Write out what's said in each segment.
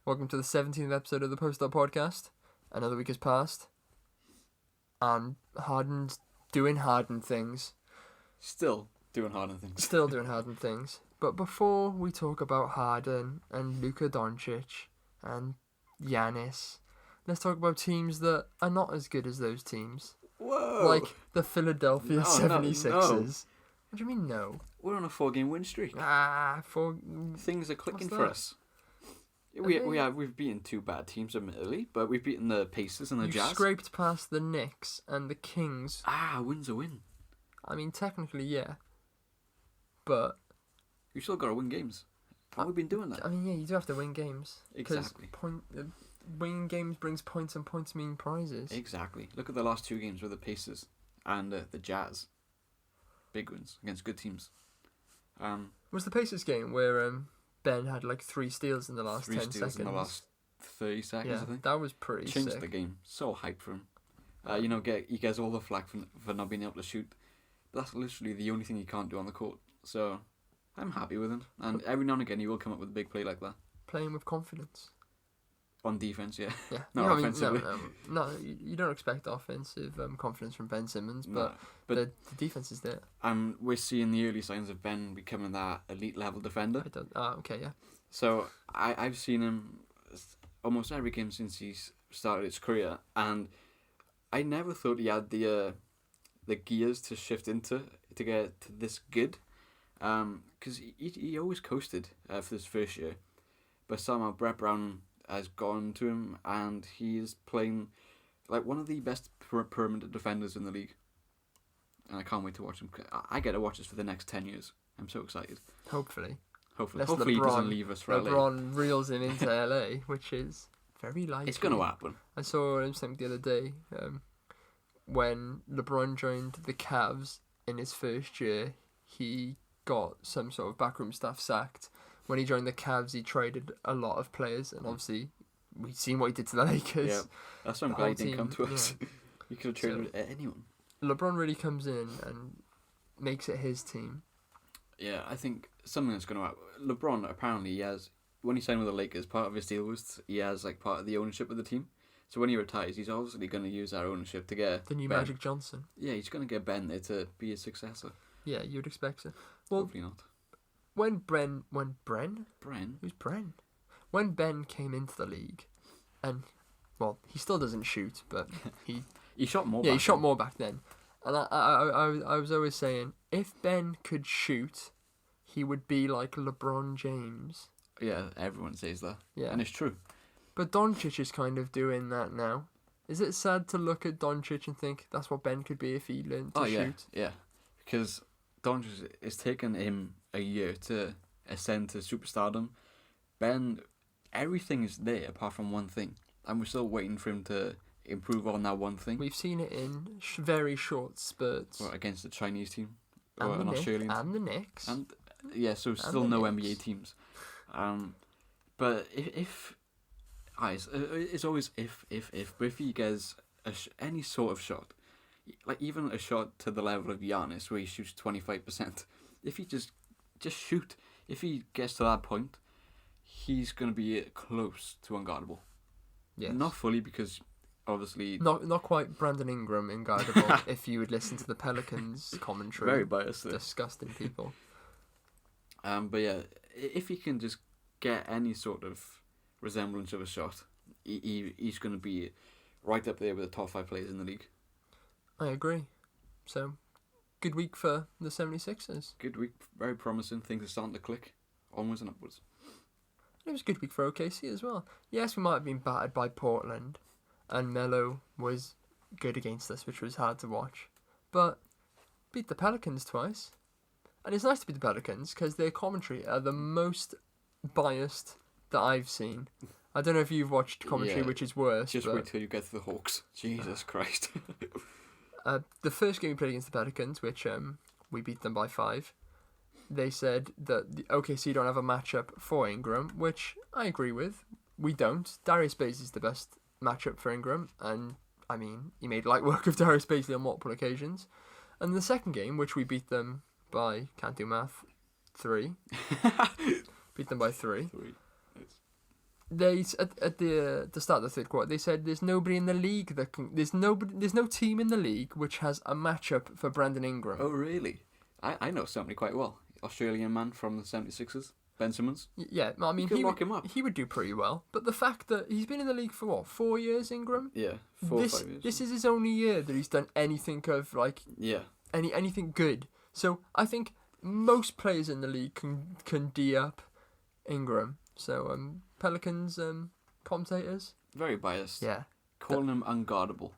Welcome to the 17th episode of the Post-Up Podcast. Another week has passed, and Harden's doing Harden things. Still doing Harden things. But before we talk about Harden and Luka Doncic and Giannis, let's talk about teams that are not as good as those teams. Whoa! Like the Philadelphia 76ers. No. What do you mean no? We're on a 4-game win streak. Things are clicking for us. We've beaten two bad teams admittedly, but we've beaten the Pacers and the Jazz. You scraped past the Knicks and the Kings. A win's a win. I mean, technically, yeah. But You still got to win games. And we've been doing that. I mean, yeah, you do have to win games. Exactly. Winning games brings points, and points mean prizes. Exactly. Look at the last two games with the Pacers and the Jazz. Big wins against good teams. Was the Pacers game where Ben had like 3 steals in the last 10 seconds? 3 steals in the last 30 seconds, yeah, I think. That was pretty Changed sick. the game. So hyped for him. He gets all the flack for not being able to shoot. But that's literally the only thing he can't do on the court. So I'm happy with him. And every now and again he will come up with a big play like that. Playing with confidence. On defense, yeah. Yeah. Not offensively. No, you don't expect offensive confidence from Ben Simmons, but the defense is there. We're seeing the early signs of Ben becoming that elite level defender. Okay, yeah. So I've seen him almost every game since he's started his career, and I never thought he had the gears to shift into to get to this good, because he always coasted for his first year, but somehow Brett Brown has gone to him, and he is playing like one of the best perimeter defenders in the league. And I can't wait to watch him. I get to watch this for the next 10 years. I'm so excited. Hopefully Hopefully he doesn't leave us for LA. LeBron reels him into LA, which is very likely. It's going to happen. I saw something the other day when LeBron joined the Cavs in his first year. He got some sort of backroom staff sacked. When he joined the Cavs, he traded a lot of players, and obviously we've seen what he did to the Lakers. Yeah, that's why I'm glad he didn't come to us. Yeah. He could have traded anyone. LeBron really comes in and makes it his team. Yeah, I think something that's going to happen. LeBron, apparently, he has, when he signed with the Lakers, part of his deal was he has like part of the ownership of the team. So when he retires, he's obviously going to use that ownership to get the new Ben. Magic Johnson. Yeah, he's going to get Ben there to be his successor. Yeah, you'd expect so. Well, hopefully not. When Ben? Who's Bren? When Ben came into the league, and well, he still doesn't shoot, but he shot more. Yeah, he shot more back then. And I was always saying, if Ben could shoot, he would be like LeBron James. Yeah, everyone says that. Yeah, and it's true. But Doncic is kind of doing that now. Is it sad to look at Doncic and think that's what Ben could be if he learned to shoot? Yeah, because Doncic, it's taken him a year to ascend to superstardom. Ben, everything is there apart from one thing, and we're still waiting for him to improve on that one thing. We've seen it in very short spurts. Well, against the Chinese team and or an Australian and the Knicks. And yeah, so still no NBA teams. But it's always if he gets any sort of shot, like even a shot to the level of Giannis where he shoots 25%, if he just shoot, if he gets to that point, he's going to be close to unguardable. Yes. Not fully, because obviously not quite Brandon Ingram unguardable. If you would listen to the Pelicans commentary, very biased there. Disgusting people. But yeah, if he can just get any sort of resemblance of a shot, he's going to be right up there with the top 5 players in the league. I agree. So, good week for the 76ers. Good week, very promising. Things are starting to click, onwards and upwards. It was a good week for OKC as well. Yes, we might have been battered by Portland, and Melo was good against us, which was hard to watch. But beat the Pelicans twice. And it's nice to beat the Pelicans because their commentary are the most biased that I've seen. I don't know if you've watched commentary, which is worse. Just wait till you get to the Hawks. Jesus Christ. The first game we played against the Pelicans, which we beat them by 5, they said that the OKC don't have a matchup for Ingram, which I agree with. We don't. Darius Bazley is the best matchup for Ingram, and I mean, he made light work of Darius Bazley on multiple occasions. And the second game, which we beat them by, can't do math, 3. Beat them by 3. They at the start of the third quarter they said there's nobody in the league that can. There's no team in the league which has a matchup for Brandon Ingram. Oh, really? I know somebody quite well. Australian man from the 76ers, Ben Simmons. Yeah, I mean, You could lock him up. he would do pretty well. But the fact that he's been in the league for, what, 4 years, Ingram? Yeah, 4 or 5 years. This is his only year that he's done anything of, like, Yeah. anything good. So I think most players in the league can D up Ingram. So, Pelicans commentators? Very biased. Yeah. Calling him unguardable.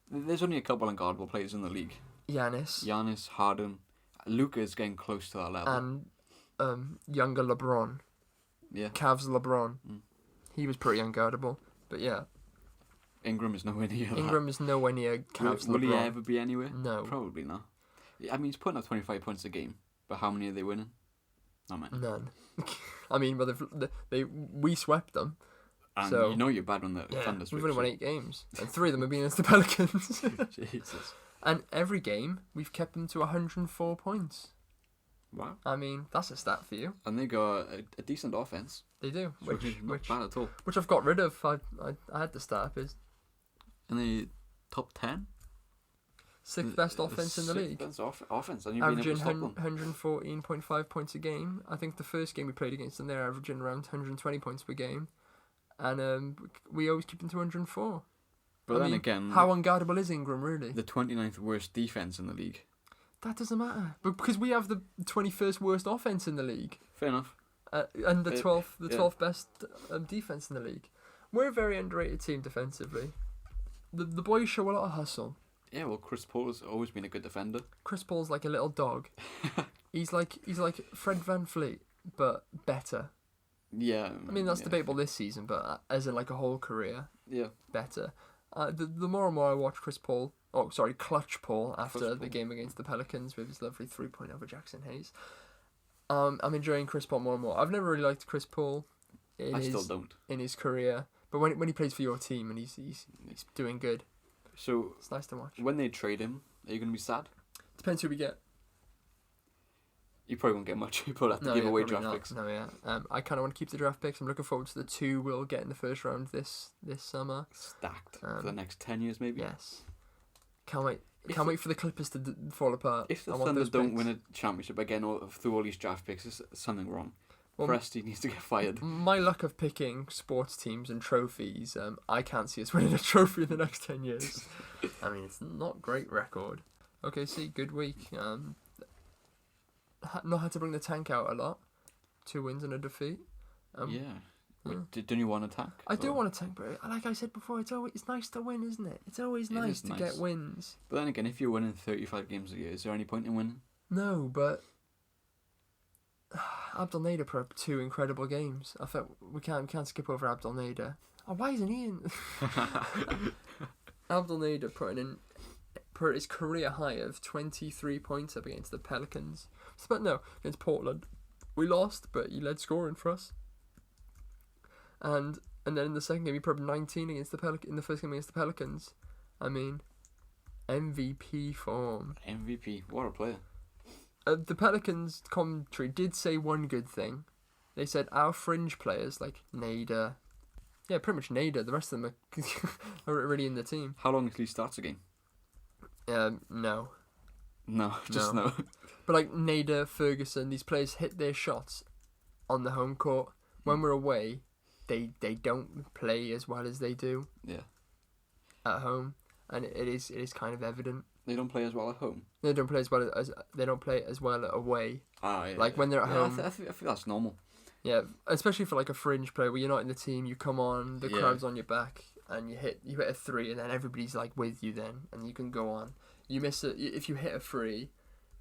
There's only a couple unguardable players in the league. Giannis, Harden. Luka is getting close to that level. and younger LeBron. Yeah. Cavs LeBron. Mm. He was pretty unguardable. But yeah. Ingram is nowhere near that. Ingram is nowhere near Cavs Will LeBron. he ever be anywhere? No. Probably not. I mean, he's putting up 25 points a game, but how many are they winning? Not many. None. I mean, but we swept them. And So- you know you're bad when the Yeah, Thunder we've switch. only won 8 games, and 3 of them have been against the Pelicans. Jesus. And every game, we've kept them to 104 points. Wow. I mean, that's a stat for you. And they got a decent offense. They do, So not bad at all. which I've got rid of. I had the stat up. Is And they top 10? 6th best offense in the league. Best offense, and you've been able to Averaging stop them. 114.5 points a game. I think the first game we played against them, they're averaging around 120 points per game. And we always keep them to 104. But I then mean, again, how unguardable is Ingram, really? the 29th worst defense in the league. That doesn't matter. But because we have the 21st worst offense in the league. Fair enough. And the 12th yeah. 12th best defense in the league. We're a very underrated team defensively. The boys show a lot of hustle. Yeah, well, Chris Paul has always been a good defender. Chris Paul's like a little dog. he's like Fred VanVleet, but better. Yeah. I mean, that's yeah. debatable this season, but as in like a whole career, Yeah. better. The more and more I watch Clutch Paul after Clutch the Paul. game against the Pelicans with his lovely 3-point over Jackson Hayes. I'm enjoying Chris Paul more and more. I've never really liked Chris Paul Still don't. in his career, but when he plays for your team and he's doing good, So, it's nice to watch. when they trade him, are you going to be sad? Depends who we get. You probably won't get much. You probably have to give away draft picks. No, yeah. I kind of want to keep the draft picks. I'm looking forward to the 2 we'll get in the first round this summer. Stacked for the next 10 years, maybe. Yes. Can't wait. Can't wait for the Clippers to fall apart. If the I want Thunder those don't picks. win a championship again through all these draft picks, there's something wrong. Well, Presti needs to get fired. My luck of picking sports teams and trophies, I can't see us winning a trophy in the next 10 years. I mean, it's not great record. Okay, see, good week. Not had to bring the tank out a lot. 2 wins and a defeat. Yeah. yeah. Don't you want to tank? I do want to tank, but like I said before, it's nice to win, isn't it? It's always nice to get wins. But then again, if you're winning 35 games a year, is there any point in winning? No, but Abdel Nader put up 2 incredible games. I thought we can't skip over Abdel Nader. Oh, why isn't he in? Abdel Nader put his career high of 23 points up against the Pelicans. But no, against Portland. We lost, but he led scoring for us. And then in the second game, he put up 19 against the in the first game against the Pelicans. I mean, MVP form. MVP. What a player. The Pelicans commentary did say one good thing. They said our fringe players, like Nader, yeah, pretty much Nader, the rest of them are really in the team. How long until he starts a game? No. No, just no. But like Nader, Ferguson, these players hit their shots on the home court. When we're away, they don't play as well as they do. Yeah. At home, and it is kind of evident. They don't play as well at home. They don't play as well away. Ah, yeah. Like when they're at home. I think that's normal. Yeah, especially for like a fringe player where you're not in the team, you come on, the crowd's on your back, and you hit a 3, and then everybody's like with you then, and you can go on. You miss it if you hit a 3,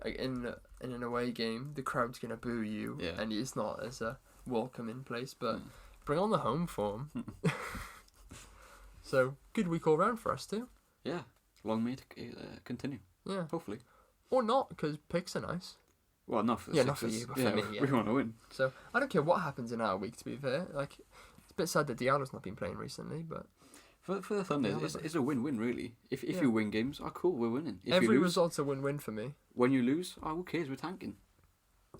like in an away game, the crowd's gonna boo you, and it's not as a welcoming place. But bring on the home form. So good week all round for us too. Yeah, long may it continue. Yeah, hopefully. Or not, because picks are nice. Well, not for the Sixers. Not for you, but for me. Yeah. We want to win. So I don't care what happens in our week. To be fair, like it's a bit sad that Diallo's not been playing recently, but for the Thunder, it's a win-win really. If you win games, cool, we're winning. If every you lose, result's a win-win for me. When you lose, who cares? We're tanking.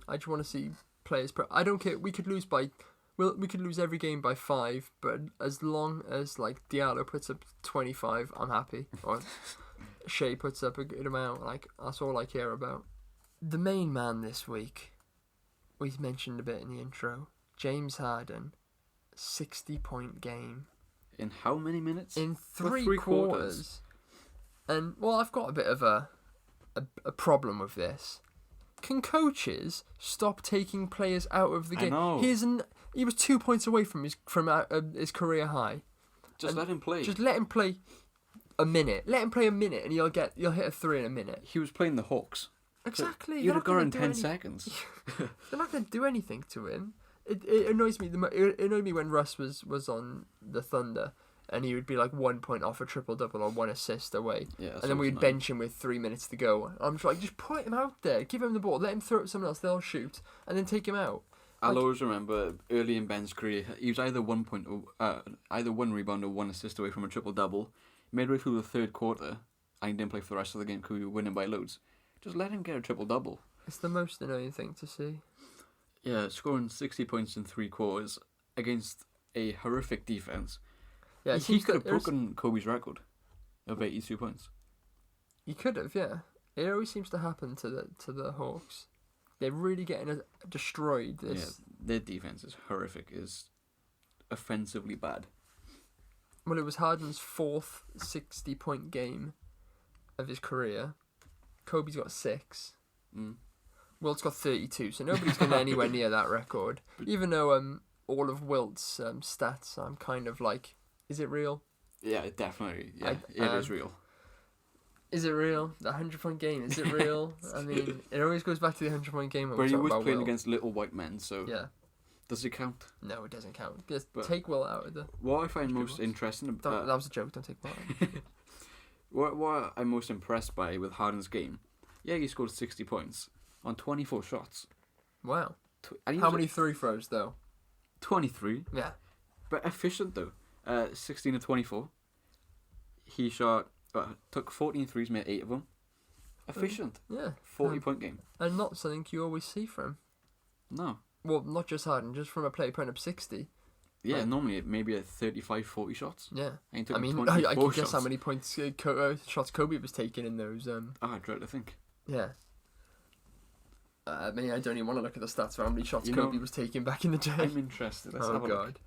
I just want to see players. I don't care. We could lose by we could lose every game by 5, but as long as like Diallo puts up 25, I'm happy. Or Shea puts up a good amount. Like that's all I care about. The main man this week, we mentioned a bit in the intro, James Harden, 60-point game. In how many minutes? In three quarters. And, well, I've got a bit of a problem with this. Can coaches stop taking players out of the game? I know. He was 2 points away from his career high. Just let him play. Just let him play a minute. Let him play a minute, and you'll hit a 3 in a minute. He was playing the Hawks. Exactly. You'd have gone in 10 seconds. They're not going to do anything to him. It annoys me. It annoyed me when Russ was on the Thunder, and he would be like 1 point off a triple-double or 1 assist away. Yeah, and then we'd bench him with 3 minutes to go. I'm just like, just put him out there. Give him the ball. Let him throw it to someone else. They'll shoot. And then take him out. I'll always remember early in Ben's career, he was either 1 point, either 1 rebound or 1 assist away from a triple-double. Midway through the third quarter, and he didn't play for the rest of the game because we were winning by loads. Just let him get a triple-double. It's the most annoying thing to see. Yeah, scoring 60 points in 3 quarters against a horrific defense. Yeah, he could have broken Kobe's record of 82 points. He could have, yeah. It always seems to happen to the Hawks. They're really getting destroyed. Yeah, their defense is horrific. Is offensively bad. Well, it was Harden's 4th 60-point game of his career. Kobe's got 6. Wilt's got 32, so nobody's going anywhere near that record. Even though all of Wilt's stats, I'm kind of like, is it real? Yeah, definitely. Yeah, it is real. Is it real? The 100-point game, is it real? I mean, it always goes back to the 100-point game. But he was playing against little white men, so yeah. Does it count? No, it doesn't count. Just take Will out of the... What I find most interesting... that was a joke, don't take Will out. What I'm most impressed by with Harden's game, yeah, he scored 60 points on 24 shots. Wow. How many free throws, though? 23. Yeah. But efficient, though. 16 to 24. He took 14 threes, made 8 of them. Efficient. Yeah. 40-point game. And not something you always see from him. No. Well, not just Harden, just from a player putting up 60. Yeah, normally maybe at 35, 40 shots. Yeah. And he took I mean, 24 I can guess shots. how many points shots Kobe was taking in those. I dread to think. Yeah. I mean, I don't even want to look at the stats for how many shots Kobe was taking back in the day. I'm interested. Let's have a look.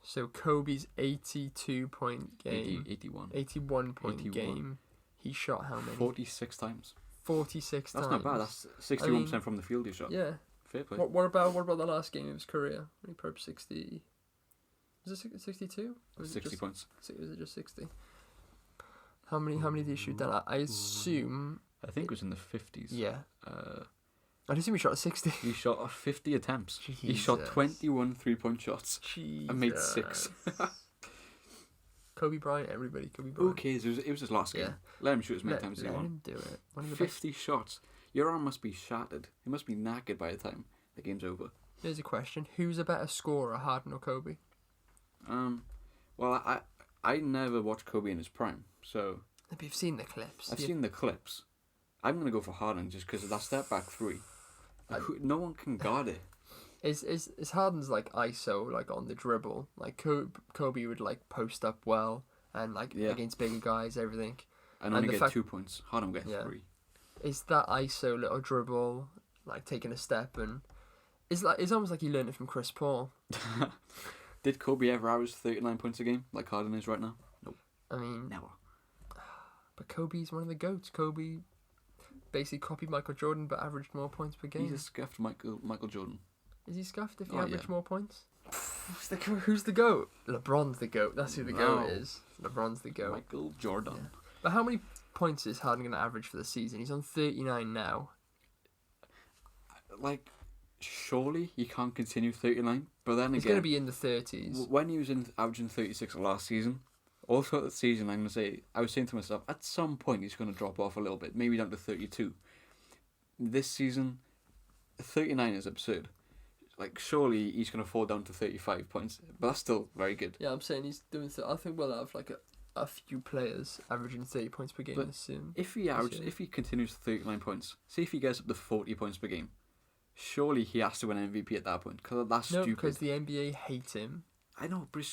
So Kobe's 82-point game. 81. 81-point game. He shot how many? 46 times. 46 times. That's not bad. That's 61% from the field he shot. Yeah. Fair play. What about the last game of his career? When he put up 60... Was it 62? 60 points. Was it just 60? How many did he shoot down? I assume... I think it was in the 50s. Yeah. I assume he shot 60. He shot 50 attempts. Jesus. He shot 21 3-point shots. Jesus. And made 6. Kobe Bryant, everybody. Kobe Bryant. Who cares? It was his last game. Let him shoot as many times as he wants. Let him do it. 50 shots. Your arm must be shattered. He must be knackered by the time the game's over. Here's a question. Who's a better scorer, Harden or Kobe? Well, I never watched Kobe in his prime, so... But you've seen the clips. I've seen the clips. I'm going to go for Harden just because of that step back 3. No one can guard it. Is Harden's like ISO, like on the dribble? Like Kobe would like post up well and like against bigger guys, everything. And only get 2 points. Harden will get 3. Is that ISO little dribble, like taking a step, and it's almost like he learned it from Chris Paul. Did Kobe ever average 39 points a game like Harden is right now? Nope. I mean, never. But Kobe's one of the GOATs. Kobe basically copied Michael Jordan but averaged more points per game. He's a scuffed Michael Jordan. Is he scuffed if he averaged more points? Who's the GOAT? LeBron's the GOAT. That's who the GOAT is. LeBron's the GOAT. Michael Jordan. Yeah. But how many points is Harden going to average for the season? He's on 39 now. Like, surely he can't continue 39. But then he's again... going to be in the 30s. When he was averaging 36 last season, all throughout the season, I was saying to myself, at some point he's going to drop off a little bit. Maybe down to 32. This season, 39 is absurd. Like, surely he's going to fall down to 35 points. But that's still very good. Yeah, I'm saying he's doing... I think we'll have like a few players averaging 30 points per game soon. If he continues to 39 points, see if he gets up to 40 points per game, surely he has to win MVP at that point, because that's No, stupid. because the NBA hate him. I know, but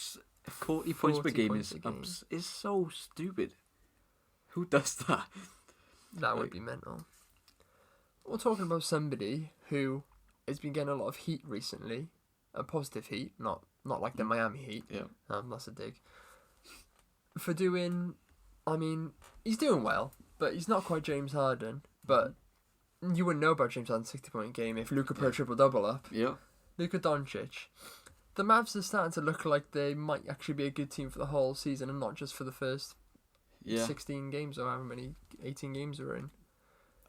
40 points per 40 game points is a game. is so stupid. Who does that? That would be mental. We're talking about somebody who has been getting a lot of heat recently, a positive heat, not like the Miami Heat. Yeah. That's a dig. For doing, I mean, he's doing well, but he's not quite James Harden. But you wouldn't know about James Harden's 60-point game if Luka put a triple-double up. Yeah. Luka Doncic. The Mavs are starting to look like they might actually be a good team for the whole season and not just for the first 16 games or however many 18 games we're in.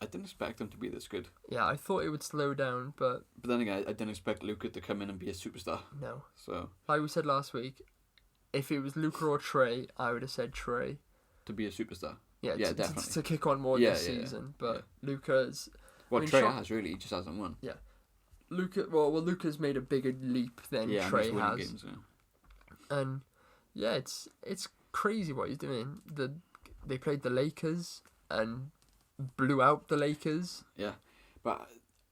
I didn't expect them to be this good. Yeah, I thought it would slow down, but then again, I didn't expect Luka to come in and be a superstar. no. So Like we said last week, if it was Luka or Trey, I would have said Trey. to be a superstar. Yeah, definitely. to kick on more this season. But Luka's... Well, I mean, Trey has really, he just hasn't won. Yeah. Luka's made a bigger leap than Trey has. Games, And yeah, it's crazy what he's doing. They played the Lakers and blew out the Lakers. Yeah, but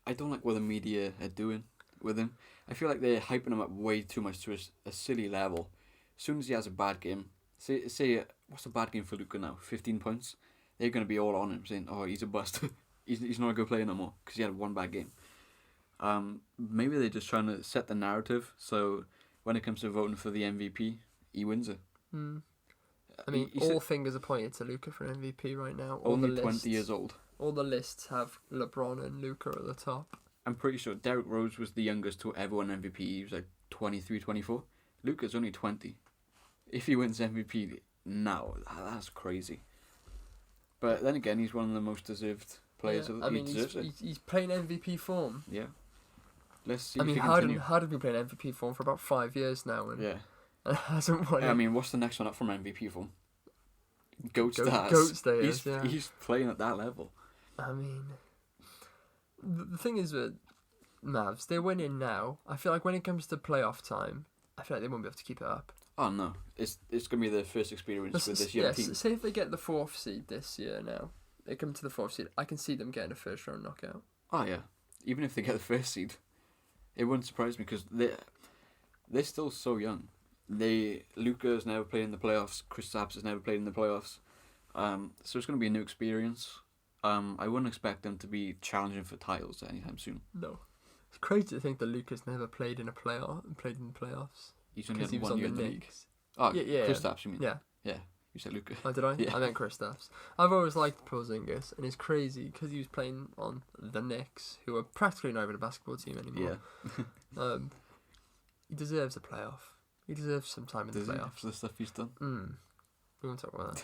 I don't like what the media are doing with him. I feel like they're hyping him up way too much to a silly level. As soon as he has a bad game, say what's a bad game for Luka now? 15 points. They're gonna be all on him saying, "Oh, he's a bust. he's not a good player no more because he had one bad game." Maybe they're just trying to set the narrative so when it comes to voting for the MVP, he wins it. I mean, all fingers are pointed to Luka for MVP right now. Only 20 years old. All the lists have LeBron and Luka at the top. I'm pretty sure Derrick Rose was the youngest to ever win MVP. He was like 23, 24. Luka's only 20. If he wins MVP now, that's crazy. But then again, he's one of the most deserved players. Yeah, I mean, he's playing MVP form. Yeah. Let's see. I mean, Harden's been playing MVP form for about 5 years now, and hasn't won. I mean, what's the next one up from MVP form? Goat status. He's playing at that level. I mean, the thing is with Mavs, they're winning now. I feel like when it comes to playoff time, I feel like they won't be able to keep it up. Oh no, it's gonna be their first experience with this young team. Say if they get the 4th seed this year now, they come to the 4th seed, I can see them getting a first round knockout. Oh yeah, even if they get the first seed, it wouldn't surprise me because they're still so young. Luka's never played in the playoffs. Kristaps has never played in the playoffs. So it's gonna be a new experience. I wouldn't expect them to be challenging for titles anytime soon. No, it's crazy to think that Luka's never played in the playoffs. He's only had 1 year in the league. Oh, yeah. Kristaps, you mean? Yeah. Yeah, you said Luka. Oh, did I? Yeah. I meant Kristaps. I've always liked Porzingis, and it's crazy because he was playing on the Knicks, who are practically not even a basketball team anymore. Yeah. He deserves a playoff. He deserves some time in the playoffs. For the stuff he's done. We won't talk about that.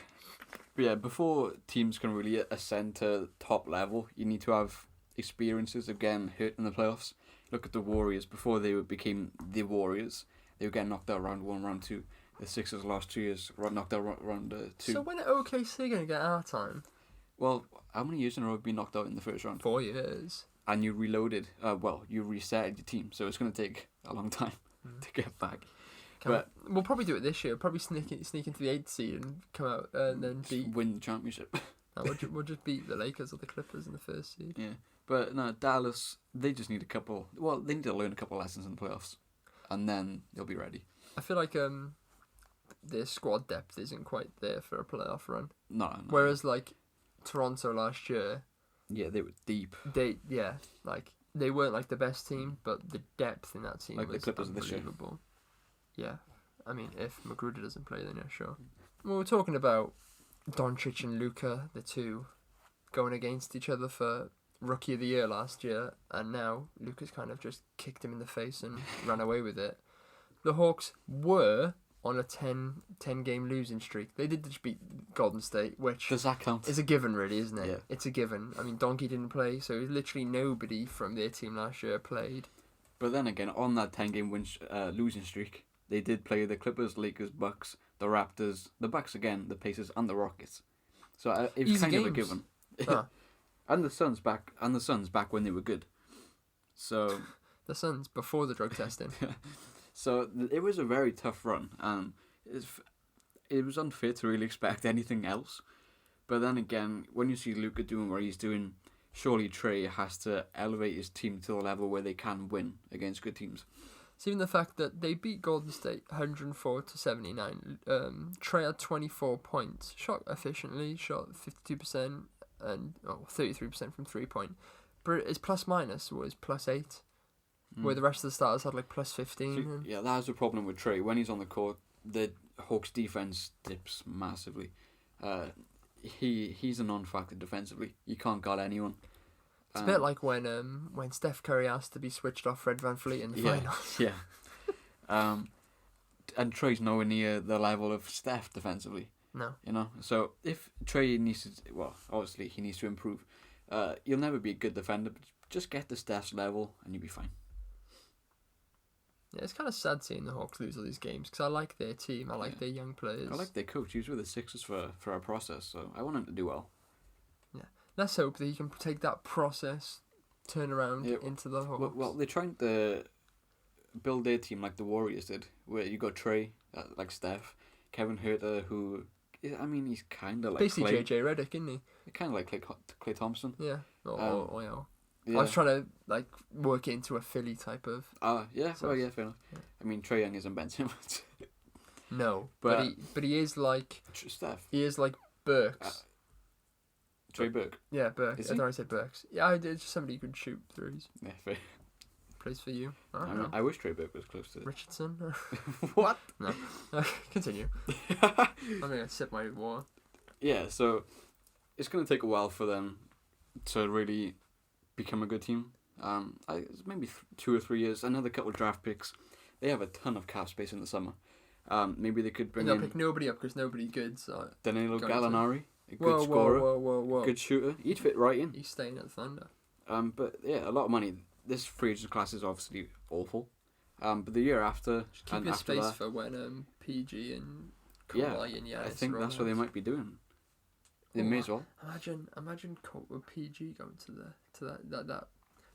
But yeah, before teams can really ascend to top level, you need to have experiences of getting hurt in the playoffs. Look at the Warriors. Before they became the Warriors, they were getting knocked out round 1, round 2. The Sixers last 2 years knocked out round 2. So when are OKC going to get our time? Well, how many years in a row have you been knocked out in the first round? 4 years. And you reloaded. You reset your team, so it's going to take a long time to get back. We'll probably do it this year. Probably sneak into the 8th seed and come out and then win the championship. We'll just beat the Lakers or the Clippers in the first seed. Yeah, but no, Dallas. They just need a couple. Well, they need to learn a couple lessons in the playoffs, and then they'll be ready. I feel like their squad depth isn't quite there for a playoff run. No. Whereas like Toronto last year. Yeah, they were deep. They weren't like the best team, but the depth in that team was the Clippers unbelievable. Yeah, I mean, if Magruder doesn't play, then yeah, sure. Well, we're talking about Doncic and Luka, the two, going against each other for Rookie of the Year last year, and now Luka's kind of just kicked him in the face and ran away with it. The Hawks were on a 10-game losing streak. They did just beat Golden State, which does that count? Is a given, really, isn't it? Yeah. It's a given. I mean, Donkey didn't play, so literally nobody from their team last year played. But then again, on that 10-game losing streak, they did play the Clippers, Lakers, Bucks, the Raptors, the Bucks again, the Pacers, and the Rockets. So it was kind of a given. And the Suns back when they were good. So the Suns before the drug testing. So it was a very tough run, and it was unfair to really expect anything else. But then again, when you see Luka doing what he's doing, surely Trey has to elevate his team to the level where they can win against good teams. So even the fact that they beat Golden State 104-79, Trey had 24 points, shot efficiently, shot 52% and 33% from 3-point. But his plus minus was +8, where the rest of the starters had like +15. So, yeah, that's the problem with Trey. When he's on the court, the Hawks defense dips massively. He's a non-factor defensively. You can't guard anyone. It's a bit like when Steph Curry asked to be switched off Fred VanVleet in the finals. Yeah. And Trey's nowhere near the level of Steph defensively. No. You know? So if Trey needs to... Well, obviously he needs to improve. You'll never be a good defender, but just get to Steph's level and you'll be fine. Yeah, it's kind of sad seeing the Hawks lose all these games because I like their team. I like their young players. I like their coach. He was with the Sixers for our process, so I want him to do well. Yeah. Let's hope that he can take that process, turn around into the Hawks. Well, they're trying to build their team like the Warriors did, where you got Trey, like Steph, Kevin Huerter, who, I mean, he's kind of like basically JJ Redick, isn't he? Kind of like Klay Thompson. Yeah. Yeah. I was trying to like work it into a Philly type of. Yeah. Well, yeah, fair enough. Yeah. I mean, Trey Young isn't Ben Simmons. No, but he is like Steph. He is like Burks. Trey Burke. Yeah, Burke. I thought I said Burks. Yeah, it's just somebody who could shoot threes. Yeah, fair. Plays for you. I wish Trey Burke was close to Richardson. What? No. Continue. I'm gonna sip my water. Yeah, so it's gonna take a while for them to really become a good team. Maybe 2 or 3 years. Another couple of draft picks. They have a ton of cap space in the summer. Maybe they could bring in. They'll pick nobody up because nobody's good. So Danilo Gallinari, a good scorer, whoa. good shooter. He'd fit right in. He's staying at Thunder. But yeah, a lot of money. This free agent class is obviously awful. But the year after, just keep your space for when PG and Kawhi and Giannis. I think that's what they might be doing. They may as well. Imagine PG going to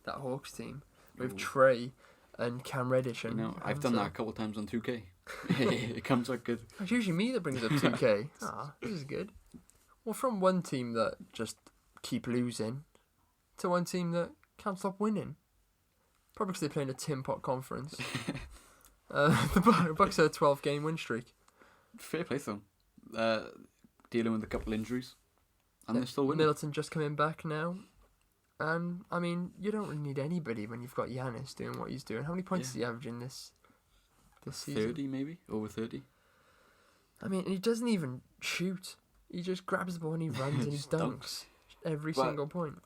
that Hawks team with Trey and Cam Reddish and. I've done that a couple of times on 2K. It comes out good. It's usually me that brings up 2K. This is good. Well, from one team that just keep losing to one team that can't stop winning. Probably because they play in a Tin Pot conference. The Bucks had a 12-game win streak. Fair play to them. Dealing with a couple injuries. And they're still winning. Middleton just coming back now. And, I mean, you don't really need anybody when you've got Giannis doing what he's doing. How many points is he averaging this season? 30 maybe? Over 30? I mean, he doesn't even shoot. He just grabs the ball and he runs and he dunks. Every single point.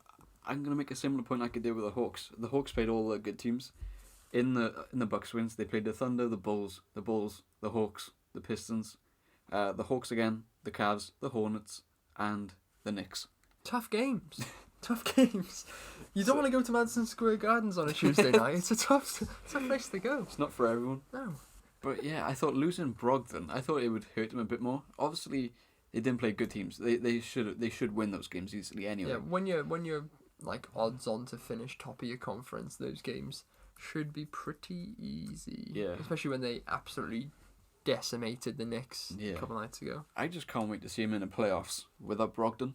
I'm going to make a similar point like I did with the Hawks. The Hawks played all the good teams. In the Bucks wins, they played the Thunder, the Bulls, the Hawks, the Pistons, the Hawks again, the Cavs, the Hornets, and the Knicks. Tough games. You don't want to go to Madison Square Gardens on a Tuesday night. It's a tough place to go. It's not for everyone. No. But yeah, I thought losing Brogdon, I thought it would hurt them a bit more. Obviously, they didn't play good teams. They should win those games easily anyway. Yeah, when you're like odds on to finish top of your conference, those games should be pretty easy. Yeah. Especially when they absolutely decimated the Knicks a couple nights ago. I just can't wait to see him in the playoffs without Brogdon.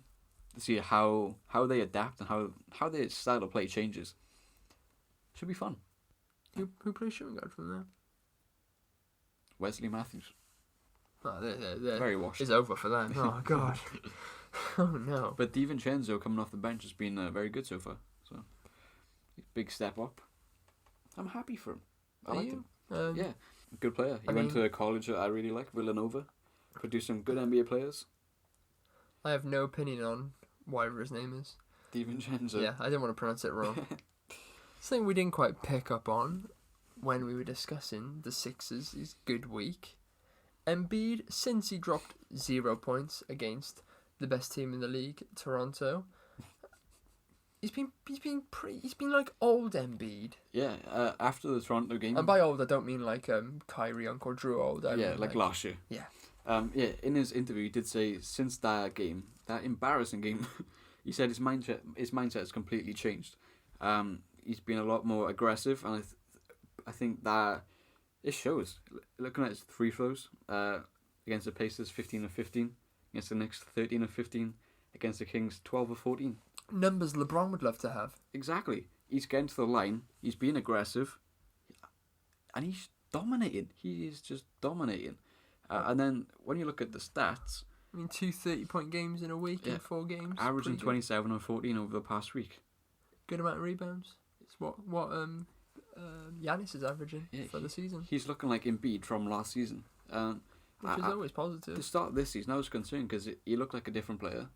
To see how they adapt and how their style of play changes. Should be fun. Who plays shooting guard from there? Wesley Matthews. Oh, they're very washed. It's over for them. Oh, God. Oh, no. But DiVincenzo coming off the bench has been very good so far. So, big step up. I'm happy for him. I like him. Yeah, good player. He went to a college that I really like, Villanova. Produced some good NBA players. I have no opinion on whatever his name is. DiVincenzo. Yeah, I didn't want to pronounce it wrong. Something we didn't quite pick up on when we were discussing the Sixers' good week. Embiid, since he dropped 0 points against the best team in the league, Toronto, he's been like old Embiid. Yeah, after the Toronto game. And by old, I don't mean like Kyrie, Uncle Drew old. I mean like last year. Yeah. In his interview, he did say since that game, that embarrassing game, he said his mindset has completely changed. He's been a lot more aggressive, and I think that it shows. Looking at his free throws, against the Pacers, 15 of 15, against the Knicks, 13 of 15, against the Kings, 12 of 14. numbers LeBron would love to have. Exactly. He's getting to the line. He's being aggressive, and he's dominating. He is just dominating. And then when you look at the stats, I mean, 2 30-point games in a week in 4 games. Averaging 27 and 14 over the past week. Good amount of rebounds. It's what Giannis is averaging for the season. He's looking like Embiid from last season. Which is always positive. The start of this season, I was concerned because he looked like a different player.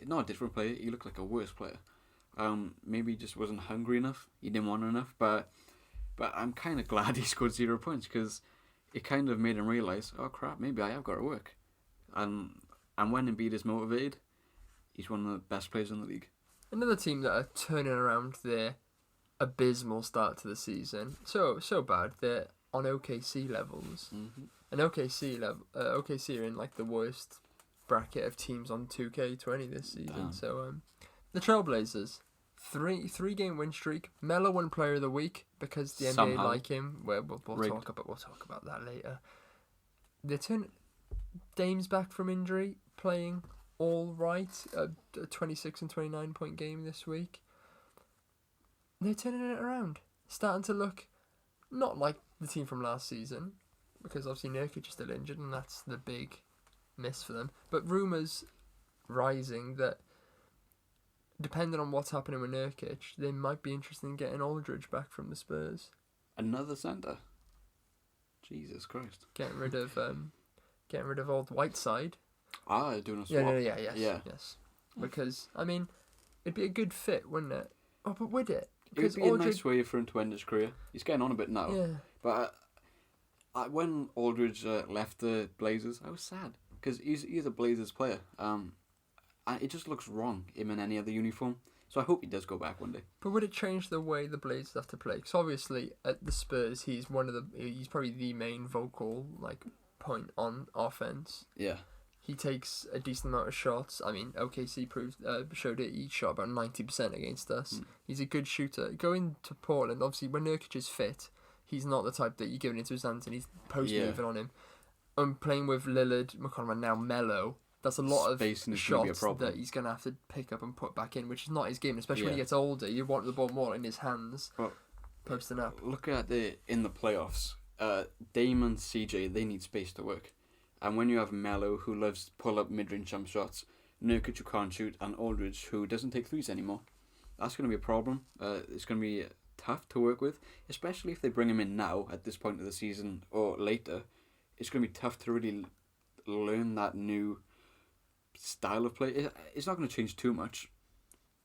Not a different player. He looked like a worse player. Maybe he just wasn't hungry enough. He didn't want enough. But I'm kind of glad he scored 0 points because it kind of made him realise, oh crap, maybe I have got to work. And when Embiid is motivated, he's one of the best players in the league. Another team that are turning around their abysmal start to the season. So bad. They're on OKC levels. Mm-hmm. And OKC are in like the worst bracket of teams on 2K20 this season. Damn. So the Trailblazers, three game win streak. Melo won Player of the Week because the NBA like him. We'll talk about that later. They turn Dame's back from injury, playing all right. A 26 and 29 point game this week. They're turning it around, starting to look not like the team from last season, because obviously Nurkic is still injured, and that's the big miss for them. But rumours rising that, depending on what's happening with Nurkic, they might be interested in getting Aldridge back from the Spurs. Another centre. Jesus Christ. Getting rid of old Whiteside. Doing a swap. Yes. Because I mean, it'd be a good fit, wouldn't it? Oh, but would it? It would be Aldridge... a nice way for him to end his career. He's getting on a bit now. Yeah. But when Aldridge left the Blazers, I was sad because he's a Blazers player. It just looks wrong, him in any other uniform. So I hope he does go back one day. But would it change the way the Blazers have to play? Because obviously at the Spurs, he's probably the main vocal point on offense. Yeah. He takes a decent amount of shots. I mean, OKC showed it. He shot about 90% against us. He's a good shooter. Going to Portland, obviously, when Nurkic is fit, he's not the type that you give it into his hands and he's post-moving on him. Playing with Lillard, McConnell, and now Melo, that's a lot of shots that he's going to have to pick up and put back in, which is not his game, especially when he gets older. You want the ball more in his hands, posting up. Look at in the playoffs. Dame and CJ, they need space to work. And when you have Melo, who loves to pull up mid-range jump shots, Nurkic, who can't shoot, and Aldridge, who doesn't take threes anymore, that's going to be a problem. It's going to be tough to work with, especially if they bring him in now, at this point of the season, or later. It's going to be tough to really learn that new style of play. It's not going to change too much,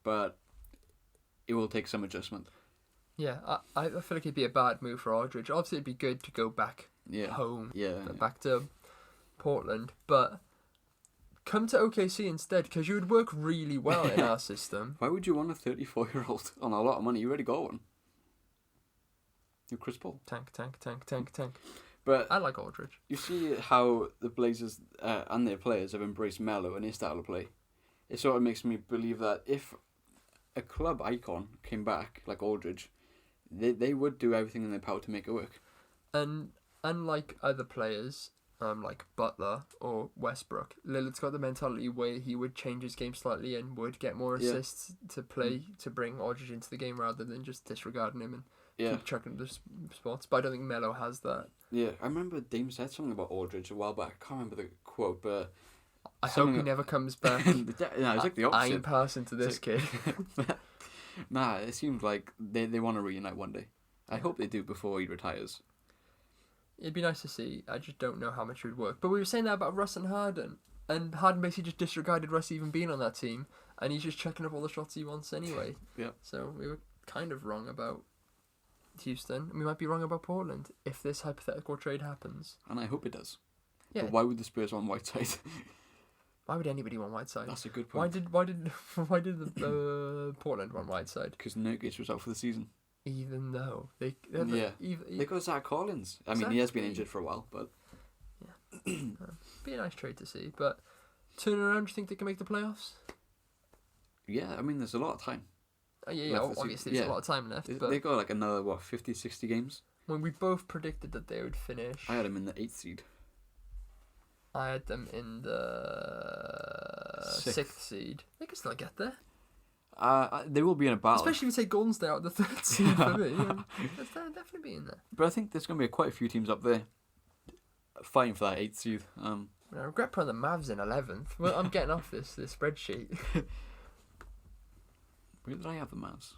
but it will take some adjustment. Yeah, I feel like it'd be a bad move for Aldridge. Obviously, it'd be good to go back home, back to Portland, but come to OKC instead, because you would work really well in our system. Why would you want a 34-year-old on a lot of money? You already got one. You're Chris Paul. Tank. But I like Aldridge. You see how the Blazers and their players have embraced Melo and his style of play. It sort of makes me believe that if a club icon came back, like Aldridge, they would do everything in their power to make it work. And unlike other players, like Butler or Westbrook, Lillard's got the mentality where he would change his game slightly and would get more assists to play to bring Aldridge into the game rather than just disregarding him and keep chucking the spots. But I don't think Melo has that. Yeah, I remember Dame said something about Aldridge a while back. I can't remember the quote, but I hope he never comes back. No, it's like the opposite. I'm passing to this kid. Nah, it seems like they want to reunite one day. I hope they do before he retires. It'd be nice to see. I just don't know how much it would work. But we were saying that about Russ and Harden. And Harden basically just disregarded Russ even being on that team. And he's just checking up all the shots he wants anyway. Yeah. So we were kind of wrong about Houston. And we might be wrong about Portland if this hypothetical trade happens. And I hope it does. Yeah. But why would the Spurs want Whiteside? Why would anybody want Whiteside? That's a good point. Why did the Portland want Whiteside? Because Nurkic was out for the season. Even though they got Zach Collins. I mean, he has been injured for a while, but be a nice trade to see. But turning around, do you think they can make the playoffs? Yeah, I mean, there's a lot of time. Obviously, there's a lot of time left. But they got like another 50, 60 games. When we both predicted that they would finish, I had them in the 8th seed. I had them in the 6th seed. They can still get there. They will be in a battle. Especially if you take Golden State out of the third seed for me. They'll definitely be in there. But I think there's going to be quite a few teams up there fighting for that 8th seed. I regret putting the Mavs in 11th. Well, I'm getting off this spreadsheet. Where did I have the Mavs?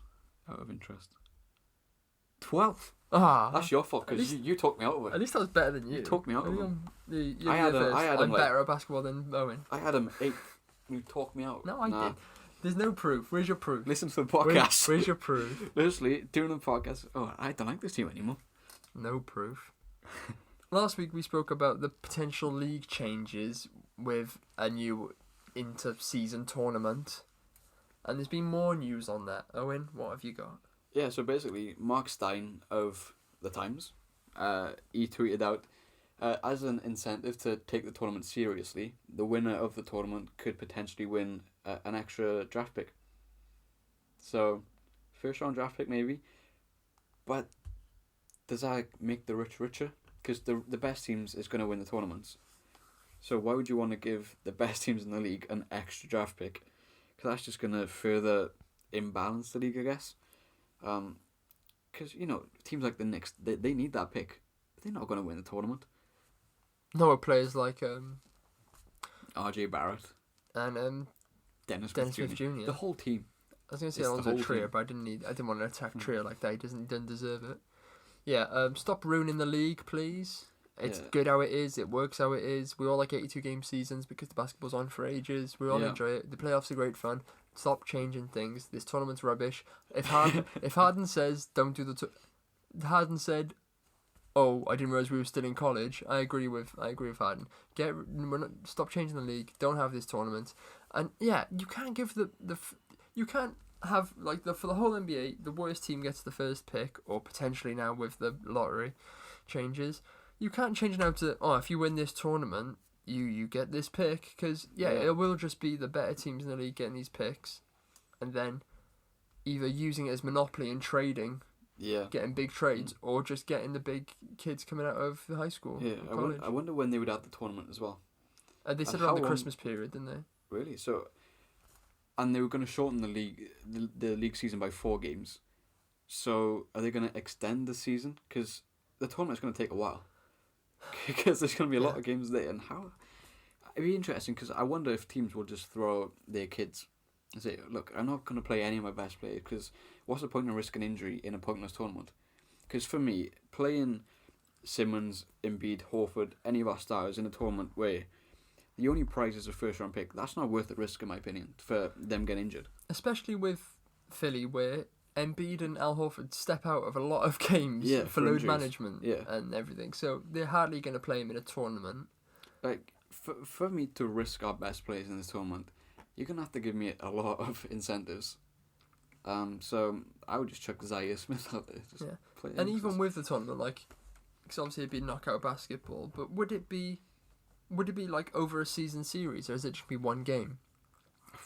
Out of interest. 12th. Ah, That's your fault because you talked me out of it. At least I was better than you. You talked me out of them. I'm better at basketball than Owen. I had him 8th. You talked me out. No, I did. There's no proof. Where's your proof? Listen to the podcast. Where's your proof? Literally, doing the podcast. Oh, I don't like this team anymore. No proof. Last week we spoke about the potential league changes with a new inter-season tournament. And there's been more news on that. Owen, what have you got? Yeah, so basically, Mark Stein of The Times, he tweeted out, as an incentive to take the tournament seriously, the winner of the tournament could potentially win an extra draft pick. So, first round draft pick maybe, but does that make the rich richer? Because the best teams is going to win the tournaments. So why would you want to give the best teams in the league an extra draft pick? Because that's just going to further imbalance the league, I guess. Because, teams like the Knicks, they need that pick. But they're not going to win the tournament. No, players like RJ Barrett. And Dennis Smith Jr. The whole team. I was going to say Alonzo Trier, but I didn't want to attack Trier like that. He doesn't deserve it. Yeah, stop ruining the league, please. It's good how it is. It works how it is. We all like 82-game seasons because the basketball's on for ages. We all enjoy it. The playoffs are great fun. Stop changing things. This tournament's rubbish. If Harden says don't do Harden said, "Oh, I didn't realize we were still in college." I agree with Harden. Stop changing the league. Don't have this tournament. And yeah, you can't give you can't have for the whole NBA, the worst team gets the first pick, or potentially now with the lottery changes. You can't change it now to, if you win this tournament, you get this pick, because it will just be the better teams in the league getting these picks, and then either using it as monopoly and trading, getting big trades, or just getting the big kids coming out of the high school. Yeah, I wonder when they would add the tournament as well. They said around the Christmas period, didn't they? Really? So, and they were going to shorten the league season by 4 games. So, are they going to extend the season? Because the tournament's going to take a while. Because there's going to be a lot of games there, and how it'd be interesting. Because I wonder if teams will just throw their kids and say, "Look, I'm not going to play any of my best players because what's the point of risking injury in a pointless tournament?" Because for me, playing Simmons, Embiid, Horford, any of our stars in a tournament where the only prize is a first round pick, that's not worth the risk, in my opinion, for them getting injured. Especially with Philly, where Embiid and Al Horford step out of a lot of games for load management and everything. So they're hardly going to play him in a tournament. Like, for me to risk our best players in this tournament, you're going to have to give me a lot of incentives. So I would just chuck Zaire Smith out there. Play him. And even with the tournament, because obviously it'd be knockout basketball, but would it be like over a season series, or is it just be one game?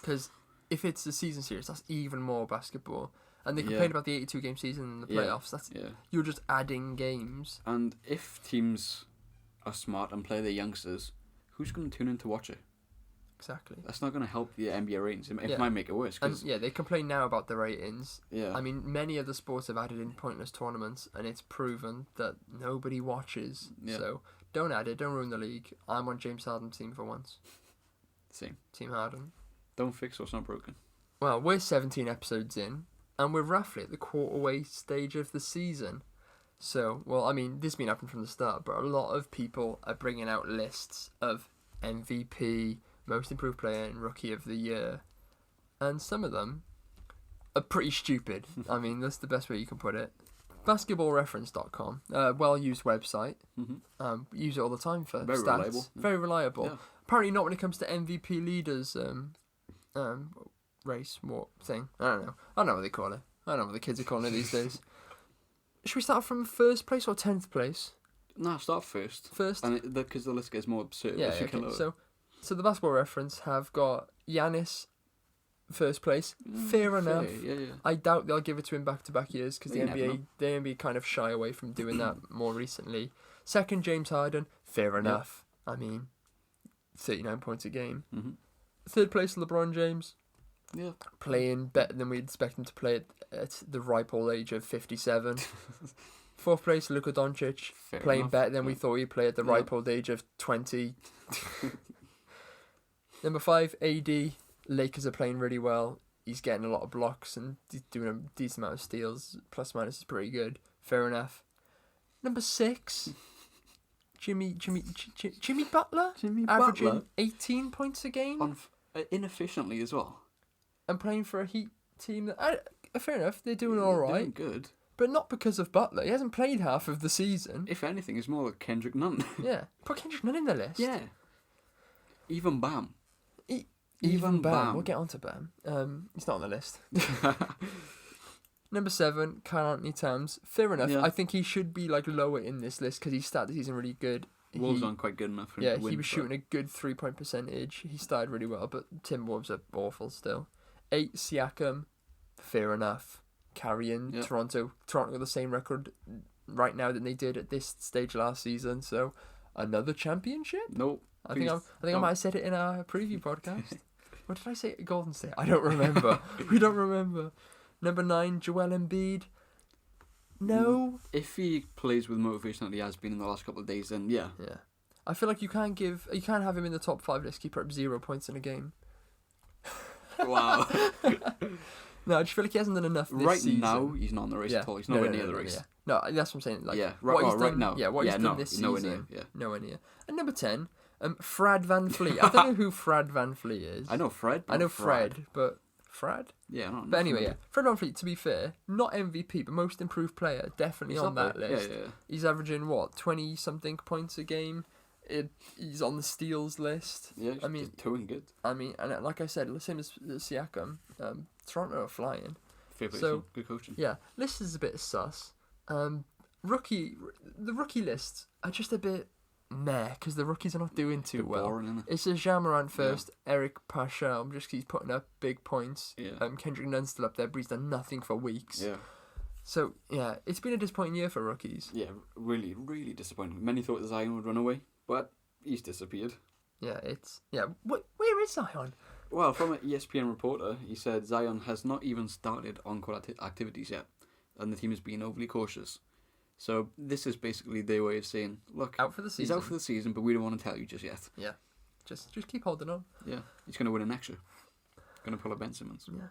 Because if it's a season series, that's even more basketball. And they complain about the 82-game season in the playoffs. You're just adding games. And if teams are smart and play their youngsters, who's going to tune in to watch it? Exactly. That's not going to help the NBA ratings. It might make it worse. They complain now about the ratings. Yeah. I mean, many other sports have added in pointless tournaments, and it's proven that nobody watches. Yeah. So don't add it. Don't ruin the league. I'm on James Harden's team for once. Same. Team Harden. Don't fix what's not broken. Well, we're 17 episodes in. And we're roughly at the quarter-way stage of the season. So, this has been happening from the start, but a lot of people are bringing out lists of MVP, Most Improved Player, and Rookie of the Year. And some of them are pretty stupid. That's the best way you can put it. Basketballreference.com, well-used website. Mm-hmm. Use it all the time for very stats. Reliable. Very reliable. Yeah. Apparently not when it comes to MVP leaders. Race, what thing? I don't know what they call it. I don't know what the kids are calling it these days. Should we start from first place or 10th place? No, start first. First? And because the list gets more absurd. Yeah, okay. So the Basketball Reference have got Giannis first place. Fair enough. Yeah. I doubt they'll give it to him back-to-back years because the NBA kind of shy away from doing that more recently. Second, James Harden. Fair enough. Yeah. 39 points a game. Mm-hmm. Third place, LeBron James. Yeah. Playing better than we'd expect him to play at the ripe old age of 57. Fourth place, Luka Doncic, playing better than we thought he'd play at the ripe old age of 20. Number 5, AD. Lakers are playing really well. He's getting a lot of blocks and he's doing a decent amount of steals. Plus minus is pretty good. Fair enough. Number 6, Jimmy Butler. Averaging 18 points a game. Inefficiently as well. And playing for a Heat team. Fair enough, they're doing all right. Doing good. But not because of Butler. He hasn't played half of the season. If anything, it's more like Kendrick Nunn. Yeah. Put Kendrick Nunn in the list. Yeah. Even Bam. Even Bam. We'll get on to Bam. He's not on the list. Number 7, Karl Anthony Towns. Fair enough. Yeah. I think he should be like lower in this list because he started the season really good. Wolves aren't quite good enough for him to win. He was shooting a good 3-point percentage. He started really well, but Timberwolves are awful still. 8, Siakam. Fair enough. Carrying Toronto. Toronto with the same record right now that they did at this stage last season. So another championship? Nope. I think I might have said it in our preview podcast. What did I say? Golden State. I don't remember. We don't remember. Number 9, Joel Embiid. No. If he plays with motivation that he has been in the last couple of days, then yeah. Yeah. I feel like you can't have him in the top 5 list. Keep up 0 points in a game. Wow. No, I just feel like he hasn't done enough this season. Right now, he's not in the race at all. He's nowhere near the race. Yeah. No, that's what I'm saying. Like, right now. Yeah, what he's done this season. Nowhere near. Yeah. Nowhere near. And number 10, Frad Van Fleet. I don't know who Frad Van Fleet is. I know Fred. I know Fred, but Frad? Yeah, I don't know. But anyway, yeah. Fred Van Fleet, to be fair, not MVP, but most improved player. Definitely on that list. Yeah. He's averaging, 20-something points a game. He's on the steals list. Yeah, he's doing good. I mean, and like I said, same as Siakam, Toronto are flying. Fair play, good coaching. Yeah, list is a bit sus. The rookie lists are just a bit meh because the rookies are not doing too well. Boring, isn't it? It's a Ja Morant first, Eric Pascal just keeps putting up big points. Yeah. Kendrick Nunn's still up there, but he's done nothing for weeks. Yeah. So yeah, it's been a disappointing year for rookies. Yeah, really, really disappointing. Many thought Zion would run away, but he's disappeared. Yeah, where is Zion? Well, from an ESPN reporter, he said Zion has not even started on-court activities yet, and the team is being overly cautious. So this is basically their way of saying, look, out for the season. He's out for the season, but we don't want to tell you just yet. Yeah, just keep holding on. Yeah, he's going to win an extra. Going to pull a Ben Simmons. Yeah,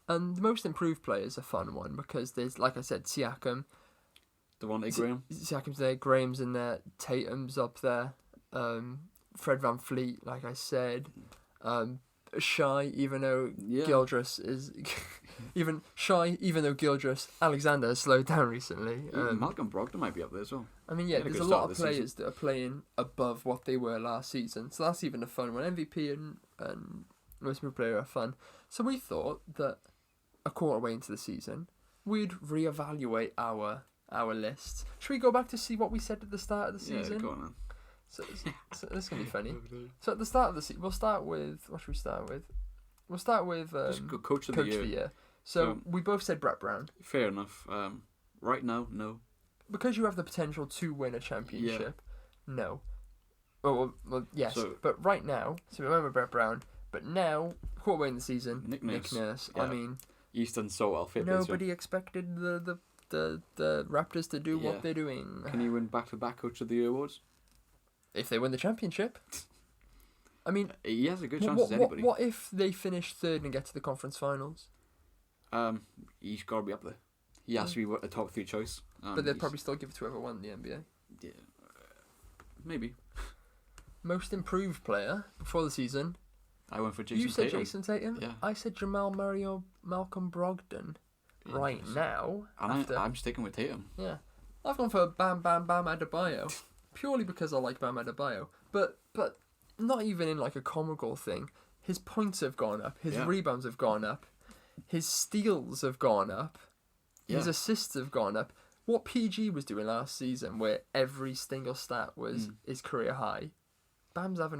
and the most improved player is a fun one because there's, like I said, Siakam. Devontae Graham. Siakam's there, Graham's in there, Tatum's up there, Fred Van Fleet, like I said, Shy, even though Gildress is even though Gildress Alexander has slowed down recently. Malcolm Brogdon might be up there as well. I mean, yeah, there's a lot of players that are playing above what they were last season, so that's even a fun one. MVP and most improved player are fun. So we thought that a quarter way into the season, we'd reevaluate our lists. Should we go back to see what we said at the start of the season? Yeah, go on then. So this is going to be funny. So at the start of the season, we'll start with... What should we start with? We'll start with... Coach of the Year. So we both said Brett Brown. Fair enough. Right now, no. Because you have the potential to win a championship, no. Well, yes. But right now, so we remember Brett Brown, but now, quarter way in the season, Nick Nurse. Yeah. I mean... He's done so well. Nobody expected the Raptors to do what they're doing. Can he win back-to-back Coach of the Year awards? If they win the championship. I mean... He has a good chance as anybody. What if they finish third and get to the conference finals? He's got to be up there. He has to be a top 3 choice. But they'd probably still give it to whoever won the NBA. Yeah. Maybe. Most improved player before the season. I went for Jason Tatum. You said Jason Tatum? Yeah. I said Jamal Murray or Malcolm Brogdon. Right now. And I'm sticking with Tatum. Yeah. I've gone for Bam Bam Bam Adebayo. Purely because I like Bam Adebayo. But not even in like a comical thing. His points have gone up. His rebounds have gone up. His steals have gone up. His assists have gone up. What PG was doing last season, where every single stat was his career high, Bam's having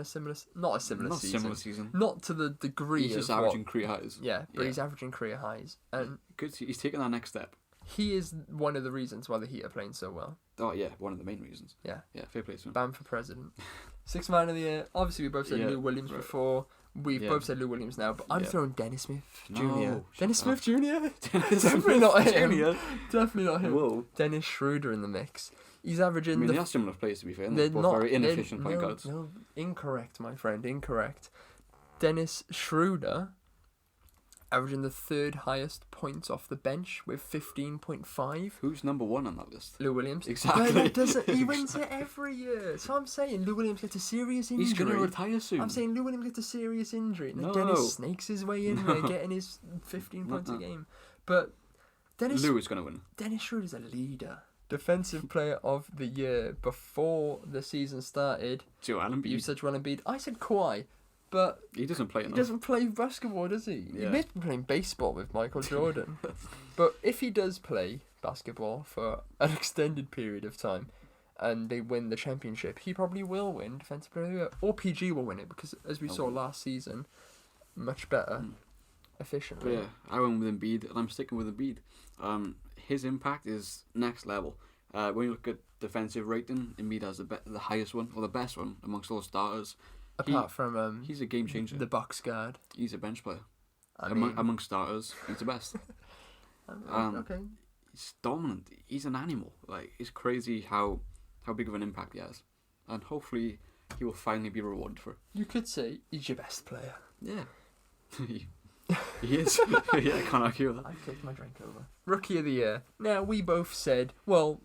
not a similar season. Not to the degree. He's just averaging career highs. Yeah, but he's averaging career highs, and good. He's taking that next step. He is one of the reasons why the Heat are playing so well. Oh yeah, one of the main reasons. Yeah, fair play to him. Bam for president. Sixth man of the year. Obviously, we both said Lou Williams before. we've both said Lou Williams now, but I'm throwing Dennis Smith Jr. No, Dennis Smith Jr. Dennis Definitely Smith not him. Jr. Definitely not him. Whoa. Dennis Schroeder in the mix. He's averaging. I mean, they are similar players, to be fair. And they're they're both not very inefficient they're- point no, guards. No, incorrect, my friend. Incorrect. Dennis Schroeder averaging the third highest points off the bench with 15.5. Who's number one on that list? Lou Williams. Exactly. But that doesn't. He wins it every year. So I'm saying Lou Williams gets a serious injury. He's going to retire soon. I'm saying Lou Williams gets a serious injury. And then No. Dennis snakes his way in there, No. getting his 15 points a game. But Dennis Lou is going to win. Dennis Schroeder's a leader. Defensive Player of the Year before the season started. Joel Embiid. You said Joel Embiid. I said Kawhi, but He doesn't play he enough. doesn't play basketball, does he? He Yeah. may be playing baseball with Michael Jordan. But if he does play basketball for an extended period of time and they win the championship, he probably will win Defensive Player of the Year. Or PG will win it because, as we saw last season, much better efficiently. But yeah, I went with Embiid, and I'm sticking with Embiid. His impact is next level. When you look at defensive rating, Embiid has the highest one, or the best one, amongst all starters. Apart from He's a game changer. the box guard. He's a bench player. I mean, Among starters, he's the best. okay. He's dominant. He's an animal. Like, it's crazy how big of an impact he has. And hopefully he will finally be rewarded for it. You could say he's your best player. Yeah. He is. Yeah, I can't argue with that. I kicked my drink over. Rookie of the Year. Now we both said. Well,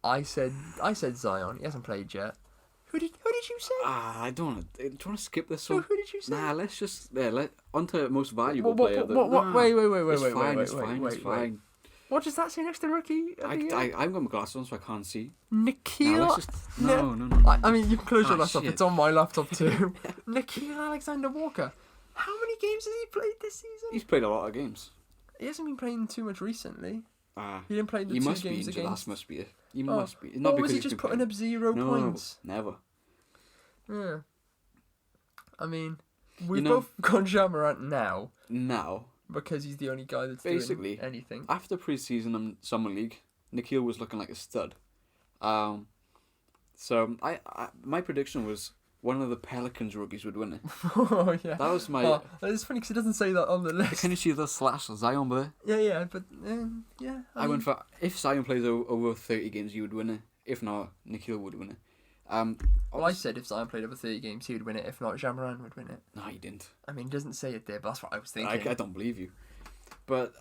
I said Zion. He hasn't played yet. Who did you say? I don't want to. Do you want to skip this Who one? did you say? Nah, let's just on to most valuable player. What? Wait. It's fine. What does that say next to Rookie of the Year? I've got my glasses on, so I can't see. Nikhil. Nah, let's just no. I mean, you can close your laptop. Shit. It's on my laptop too. Nikhil Alexander Walker. How many games has he played this season? He's played a lot of games. He hasn't been playing too much recently. He didn't play the He 2 must be games injured. against. That must be it. He must be. Not Or because was he he's just been putting playing. up 0 No, points? never. Yeah. I mean, we've both gone Jamarant now Now, because he's the only guy that's basically doing anything. after pre-season and summer league, Nikhil was looking like a stud. So my prediction was one of the Pelicans rookies would win it. Oh yeah. That was my. Oh, it's funny because he doesn't say that on the list. Can you see the slash Zion there? Yeah, but yeah. I went for if Zion plays over 30 games, he would win it. If not, Nikhil would win it. Well, I said if Zion played over 30 games, he would win it. If not, Jamarant would win it. No, he didn't. I mean, he doesn't say it there, but that's what I was thinking. I don't believe you. But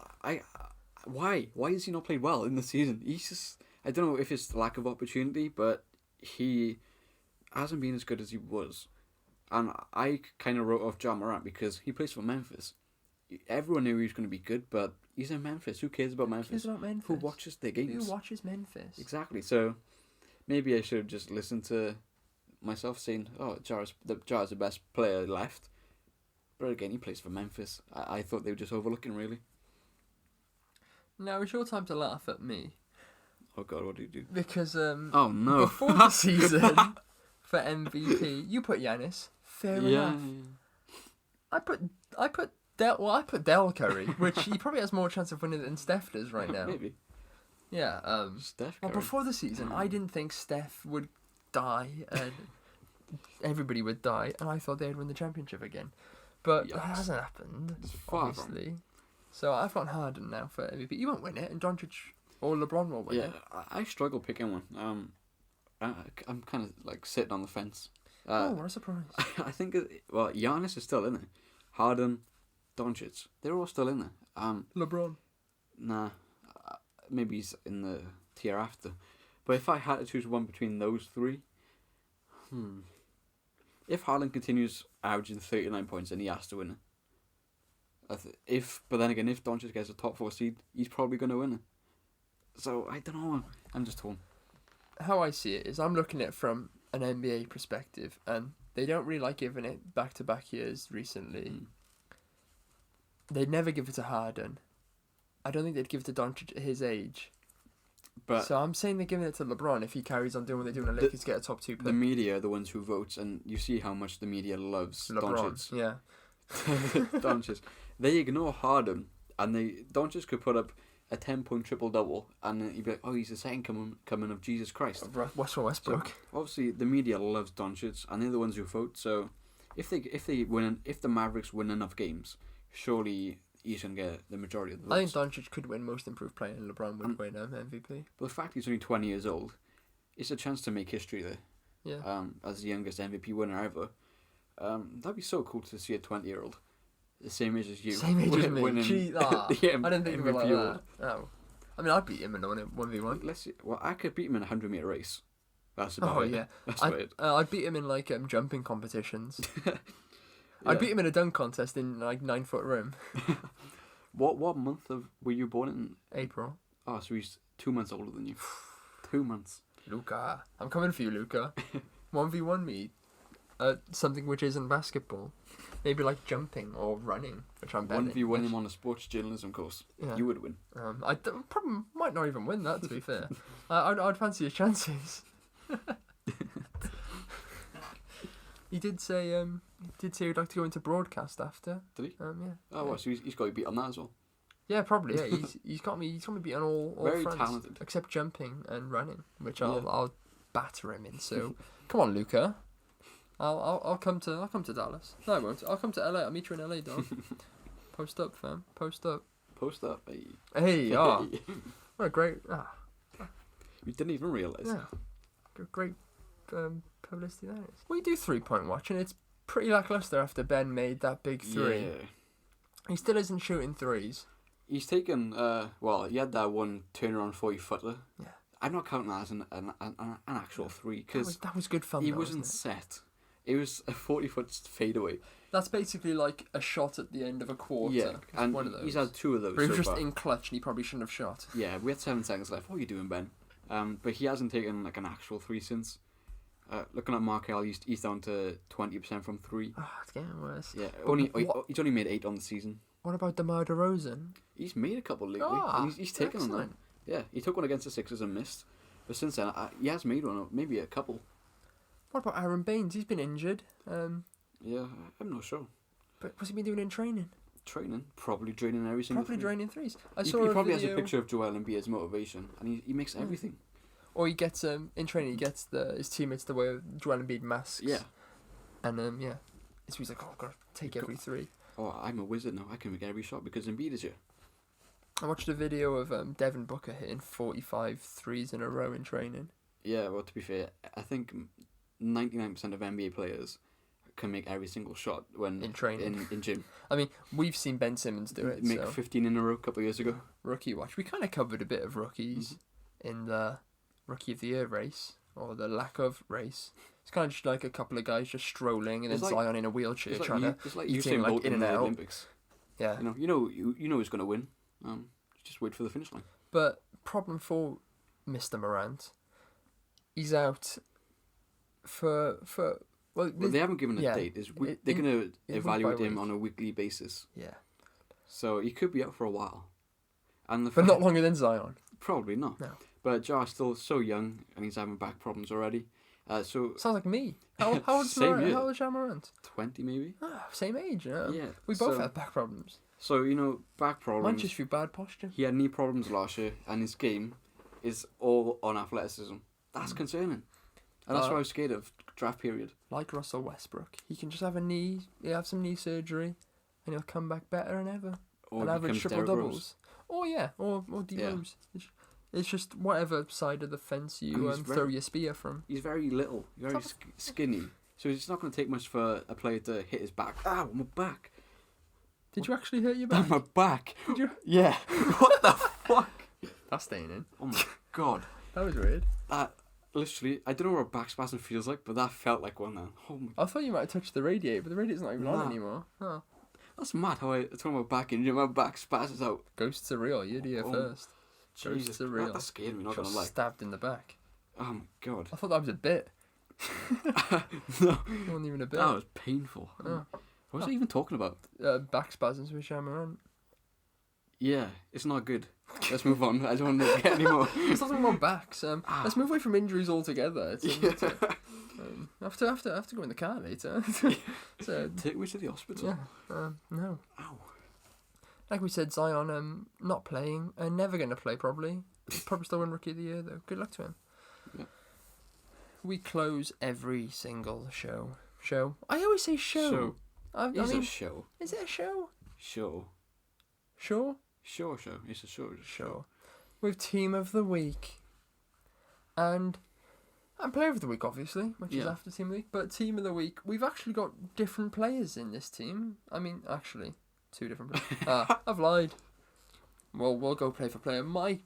why has he not played well in the season? He's just, I don't know if it's lack of opportunity, but he hasn't been as good as he was. And I kind of wrote off Ja Morant because he plays for Memphis. Everyone knew he was going to be good, but he's in Memphis. Who cares about Memphis? Who watches their games? Who watches Memphis? Exactly. So maybe I should have just listened to myself saying, "Oh, Ja's the best player left." But again, he plays for Memphis. I thought they were just overlooking, really. Now it's your time to laugh at me Oh God, what did you do? because Oh no! before the season for MVP, you put Giannis. Fair enough. I put Del Curry, which he probably has more chance of winning than Steph does right now. Maybe. Yeah. Steph Well, Curry. before the season, I didn't think Steph would die and everybody would die, and I thought they'd win the championship again. But that hasn't happened, It's far from. obviously. So I've got Harden now for MVP. You won't win it, and Doncic or LeBron will win Yeah, it. I struggle picking one. I'm kind of like sitting on the fence. Oh, what a surprise. I think Giannis is still in it. Harden, Doncic, they're all still in there. LeBron. Nah, maybe he's in the tier after. But if I had to choose one between those three, if Harden continues averaging 39 points, then he has to win it. But then again, if Doncic gets a top 4 seed, he's probably going to win it. So I don't know. I'm just torn. How I see it is I'm looking at it from an NBA perspective, and they don't really like giving it back-to-back years recently. They'd never give it to Harden. I don't think they'd give it to Doncic at his age. But So I'm saying they're giving it to LeBron if he carries on doing what they're doing and the Lakers get a top 2 pick. the media are the ones who vote, and you see how much the media loves LeBron, Doncic. yeah. Doncic. They ignore Harden, and Doncic could put up a 10-point triple-double, and then you'd be like, oh, he's the second coming of Jesus Christ. Westbrook. So, obviously, the media loves Doncic, and they're the ones who vote, so if the Mavericks win enough games, surely he's gonna get the majority of the I votes. think Doncic could win Most Improved Player, and LeBron would win MVP. But the fact he's only 20 years old, it's a chance to make history there. Yeah. As the youngest MVP winner ever. That'd be so cool to see a 20-year-old, the same age as you, Same age as me. winning Gee, the I didn't think of it like MVP award. that. Oh. I mean, I'd beat him in a 1v1. Let's see. Well, I could beat him in a 100-meter race. That's about Oh, it. yeah. That's about it. I'd beat him in, like, jumping competitions. Yeah. I'd beat him in a dunk contest in, like, 9-foot rim. What month were you born in? April. Oh, so he's 2 months older than you. 2 months. Luca. I'm coming for you, Luca. 1v1 me. Something which isn't basketball. Maybe like jumping or running, which I'm better. 1v1 him on a sports journalism course. Yeah. You would win. Probably might not even win that, to be fair. I'd fancy his chances. He did say he'd like to go into broadcast after. Did he? Yeah. Oh, well, so he's got to beat on that as well. Yeah, probably. Yeah, he's got me beat on all Very fronts, talented. except jumping and running, which I'll batter him in. So come on, Luca. I'll come to Dallas. No, I won't. I'll come to LA. I'll meet you in LA, dog. Post up, fam. Post up. Post up. Hey. Hey, what a great. You didn't even realise. Yeah. Great publicity that is. We do 3-point watch, and it's pretty lackluster after Ben made that big three. Yeah. He still isn't shooting threes. He's taken, he had that one turnaround 40-footer. Yeah. I'm not counting that as an actual three, because That was good fun, he though, wasn't set. It was a 40-foot fadeaway. That's basically like a shot at the end of a quarter. Yeah, and one of those. he's had 2 of those But he so was just far. in clutch, and he probably shouldn't have shot. Yeah, we had 7 seconds left. What are you doing, Ben? But he hasn't taken like an actual 3 since. Looking at Markel, he's down to 20% from 3. It's getting worse. Yeah, But he's only made 8 on the season. What about DeMar DeRozan? He's made a couple lately, and he's taken them. Excellent. Yeah, he took one against the Sixers and missed. But since then, he has made one, or maybe a couple. What about Aaron Baines? He's been injured. Yeah, I'm not sure. But what's he been doing in training? Training, probably draining every single. Probably three. draining threes. He probably has a picture of Joel Embiid's motivation, and he makes everything. Or he gets in training. He gets his teammates to wear Joel Embiid masks. Yeah. And so he's like, I've got to take every 3. Oh, I'm a wizard now. I can make every shot because Embiid is here. I watched a video of Devin Booker hitting 45 threes in a row in training. Yeah, well, to be fair, I think 99% of NBA players can make every single shot when In training. in gym. I mean, we've seen Ben Simmons do it. Make so 15 in a row a couple of years ago. rookie watch. We kind of covered a bit of rookies in the Rookie of the Year race, or the lack of race. It's kind of just like a couple of guys just strolling, and It's then like- Zion in a wheelchair It's trying it's like eating, Usain like, Bolt in in and the out. Olympics. Yeah. You know who's going to win. Just wait for the finish line. But problem for Mr. Morant, he's out for Well, they haven't given a date. They're going to evaluate by him week. on a weekly basis. Yeah. So he could be out for a while. And But not longer than Zion. Probably not. No. But Jar's still so young, and he's having back problems already. So Sounds like me. How old's Same Morant? year. How old's Ja Morant? 20 maybe. Same age, yeah. Yeah. We both so, have back problems. So back Mine problems. just through bad posture. He had knee problems last year, and his game is all on athleticism. That's concerning, and that's why I was scared of draft period. Like Russell Westbrook, he can just have some knee surgery, and he'll come back better than ever. Or And average becomes triple Derrick doubles. Rose. Oh yeah, or D Yeah. Rose. It's just whatever side of the fence And you he's throw very- your spear from. He's very little, very skinny, so it's not going to take much for a player to hit his back. Ow, my back! Did you actually hurt your back? My back. Did you? Yeah. What the fuck? That's staying in. Oh my god. That was weird. That literally, I don't know what a back spasm feels like, but that felt like one then. Oh my. I thought you might have touched the radiator, but the radiator's not even on Nah. anymore. Oh. That's mad how I talk about back injury, my back spazzes out. Ghosts are real. You'd hear Oh, first. Jesus, Ghosts are real. that scared me, not Got gonna lie. stabbed in the back. Oh my god. I thought that was a bit. No, It wasn't even a bit. that was painful. Oh. What was I even talking about? Back spasms with Ja Morant. Yeah, it's not good. Let's move on. I don't want to get any more. Let's not talk about backs. Let's move away from injuries altogether. I have to go in the car later. So, Take me to the hospital. yeah. No. Ow. Like we said, Zion not playing, never going to play probably. Probably still win Rookie of the Year though. Good luck to him. Yeah. We close every single show Show. I always say show. I It's mean, a show. is it a show? Show. Sure. Show. It's a show. Sure. With Team of the Week. And Player of the Week, obviously, which is after Team of the Week. But Team of the Week, we've actually got different players in this team. I mean, actually, 2 different players. I've lied. Well, we'll go play for player. My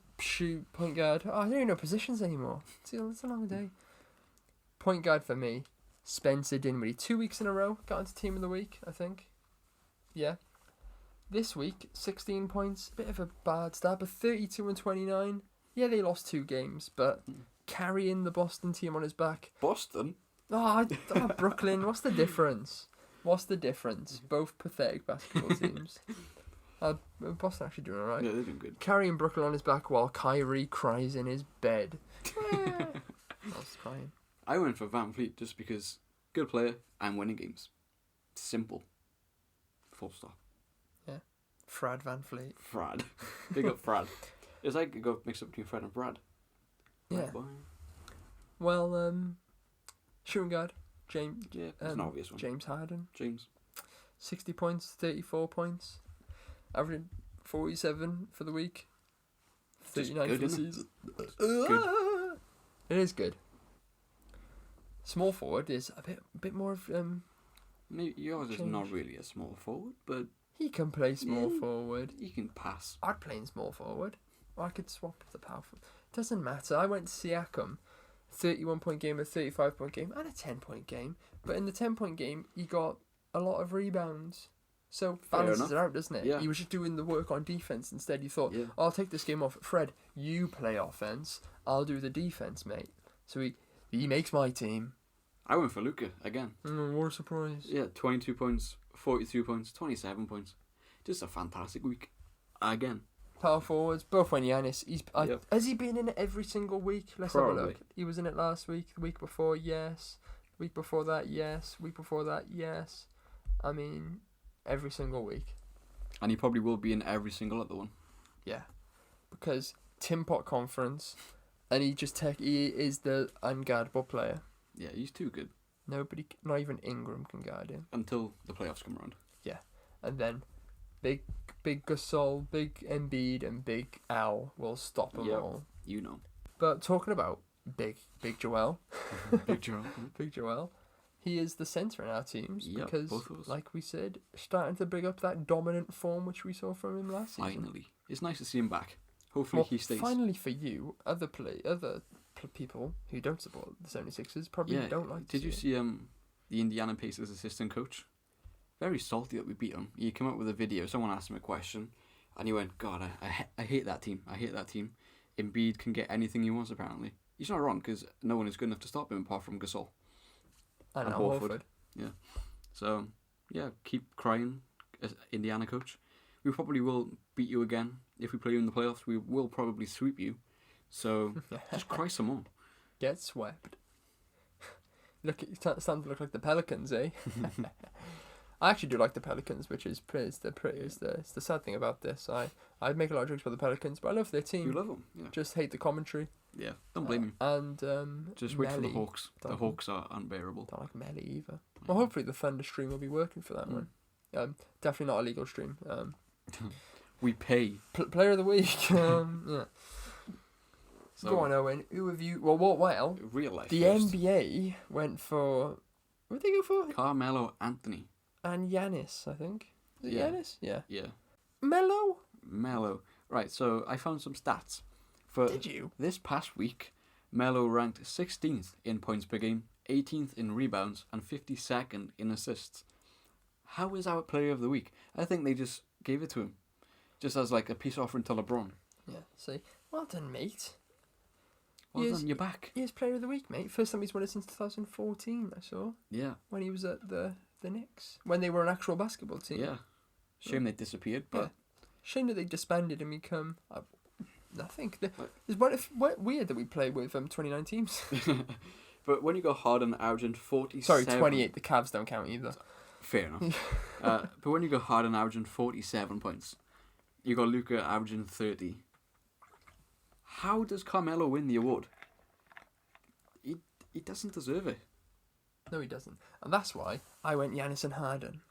point guard. I don't even know positions anymore. It's a long day. Point guard for me, Spencer Dinwiddie. 2 weeks in a row, got into Team of the Week, I think. Yeah. This week, 16 points. Bit of a bad start, but 32 and 29. Yeah, they lost 2 games, but carrying the Boston team on his back. Boston? Brooklyn. What's the difference? Both pathetic basketball teams. Boston actually doing alright. Yeah, they're doing good. Carrying Brooklyn on his back while Kyrie cries in his bed. I was crying. I went for Van Fleet just because good player and winning games. Simple. Full stop. Yeah. Frad Van Fleet. Frad. Big up Frad. It's like a mix up between Fred and Brad. Yeah. Well, shooting guard, James. Yeah, it's an obvious one. James Harden. 60 points, 34 points. Averaging 47 for the week. 39 good, for the isn't season. Good. It is good. Small forward is a bit more of Maybe yours is change. not really a small forward, but he can play small forward. he can pass. I'd play in small forward. Or I could swap the power forward. Doesn't matter. I went to Siakam, 31-point game, a 35-point game, and a 10-point game. But in the 10-point game, he got a lot of rebounds. So balances it out, doesn't it? Yeah. He was just doing the work on defense instead. He thought, I'll take this game off. Fred, you play offense. I'll do the defense, mate. So he makes my team. I went for Luka again. What a surprise. Yeah, 22 points, 42 points, 27 points. Just a fantastic week. Again. Power forwards, both when Giannis. Has he been in it every single week? Let's have a look. He was in it last week, the week before, yes. The week before that, yes. Week before that, yes. I mean, every single week. And he probably will be in every single other one. Yeah. Because Tim Pot Conference, and he is the unguardable player. Yeah, he's too good. Nobody, not even Ingram can guard him. Until the playoffs come around. Yeah. And then big Gasol, big Embiid, and big Al will stop them all. You know. But talking about big Joel. Big Joel. Big Joel. He is the centre in our teams because, both of us. like we said, starting to bring up that dominant form which we saw from him last season. Finally. It's nice to see him back. Hopefully he stays. Finally for you, other people who don't support the 76ers probably don't like to Did you see the Indiana Pacers assistant coach? Very salty that we beat him. He came up with a video. Someone asked him a question, and he went, "God, I hate that team. I hate that team. Embiid can get anything he wants. Apparently, he's not wrong because no one is good enough to stop him apart from Gasol and Horford. Yeah. So yeah, keep crying, as Indiana coach. We probably will beat you again if we play you in the playoffs. We will probably sweep you. So just cry some more. Get swept. Starting to look like the Pelicans, eh? I actually do like the Pelicans, which is the sad thing about this. I'd make a lot of jokes about the Pelicans, but I love their team. You love them, yeah. Just hate the commentary. Yeah, don't blame him. And just wait for the Melly. Hawks. The Hawks are unbearable. Don't like Melly either. Well, hopefully the Thunder stream will be working for that one. Definitely not a legal stream. We pay. Player of the week. Yeah. So, go on, Owen. Who have you? Well, real life. The first. NBA went for. What did they go for? Carmelo Anthony. And Giannis, I think. Is it Giannis? Yeah. Yeah. Melo. Right, so I found some stats. For Did you? This past week, Melo ranked 16th in points per game, 18th in rebounds, and 52nd in assists. How is our player of the week? I think they just gave it to him. Just as like a peace offering to LeBron. Yeah, see. Well done, mate. Well done, you're back. He is player of the week, mate. First time he's won it since 2014, I saw. Yeah. When he was at the Knicks. When they were an actual basketball team. Yeah. Shame they disappeared, but... Yeah. Shame that they disbanded and become... I think... It's weird that we play with 29 teams. But when you go Harden averaging 47... Sorry, 28. The Cavs don't count either. Fair enough. But when you go Harden averaging 47 points, you got Luka averaging 30. How does Carmelo win the award? He doesn't deserve it. No, he doesn't. And that's why I went Giannis and Harden.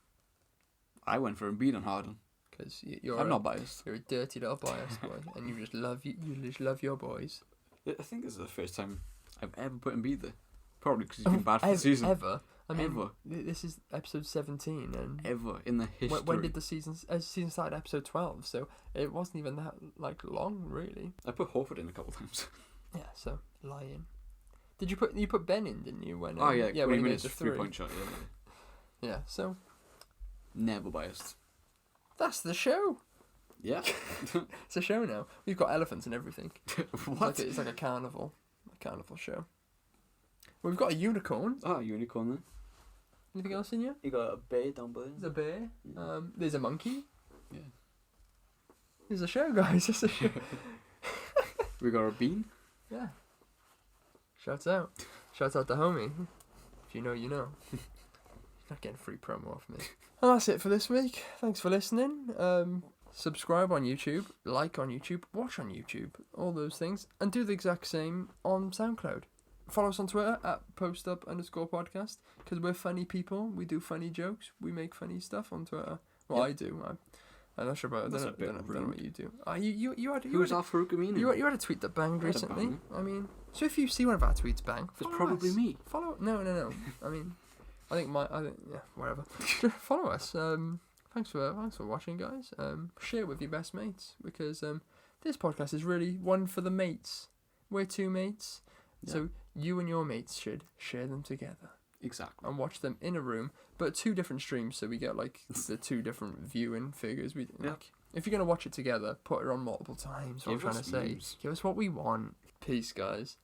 I went for Embiid and Harden. Because I'm not biased. You're a dirty little bias boy, and you just love your boys. I think this is the first time I've ever put Embiid there. Probably because he's been bad for the season. Ever. I mean, this is episode 17, and ever in the history. When did the season started? Episode 12, so it wasn't even that long, really. I put Horford in a couple times. Yeah, so lying. Did you put Ben in? Didn't you? When when he made the 3-point shot. Yeah. So never biased. That's the show. Yeah, it's a show now. We've got elephants and everything. What? It's like a carnival show. We've got a unicorn. Oh, unicorn then. Anything else in here? You got a bear down below. There's a bear. There's a monkey. Yeah. There's a show, guys. It's a show. We got a bean. Yeah. Shouts out to homie. If you know, you know. He's not getting free promo off me. And that's it for this week. Thanks for listening. Subscribe on YouTube, like on YouTube, watch on YouTube, all those things, and do the exact same on SoundCloud. Follow us on Twitter at postup_podcast, because we're funny people. We do funny jokes. We make funny stuff on Twitter. Well, yep. I do. I'm not sure about it. I don't know what you do. Who's our Farouk Amini? You had a tweet that banged recently. I mean, so if you see one of our tweets bang, it's probably us. Me. Follow. No. I mean, whatever. Follow us. Thanks for watching, guys. Share it with your best mates, because this podcast is really one for the mates. We're two mates, so you and your mates should share them together. Exactly. And watch them in a room, but 2 different streams, so we get the 2 different viewing figures. If you're gonna watch it together, put it on multiple times. What I'm trying to say, give us what we want. Peace, guys.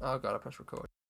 Oh god, I pressed record.